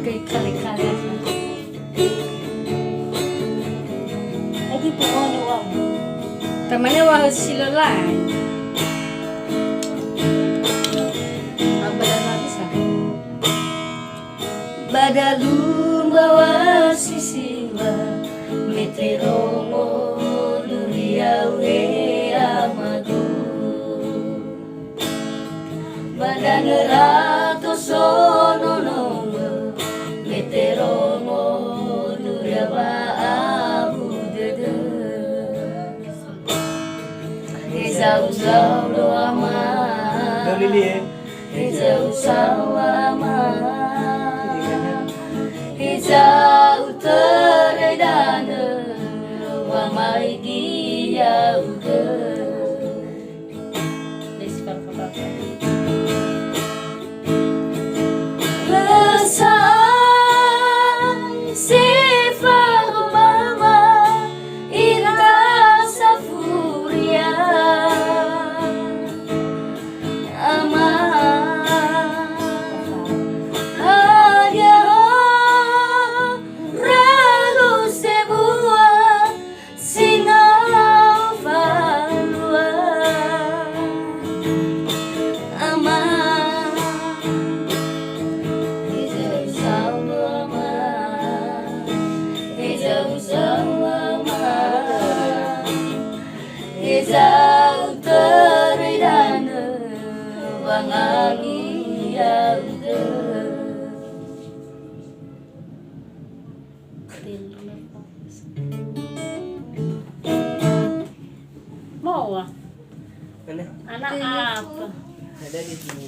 kay kali-kali. Lagi po ano wa. Tamane wa sila lang. Abala na bisa. Badalung bawa sisiwa meteromo duriawe amadu badangerato sono nongo meteromo duriawa abu dede Izau-zau do amar Izau-zau amar Izau teredana Wa mai dia uga Despar kata Lesai sifar mama Ira safuria Izau teridana wangangi yauda Mau ah. Mana? Anak apa? Ada di sini.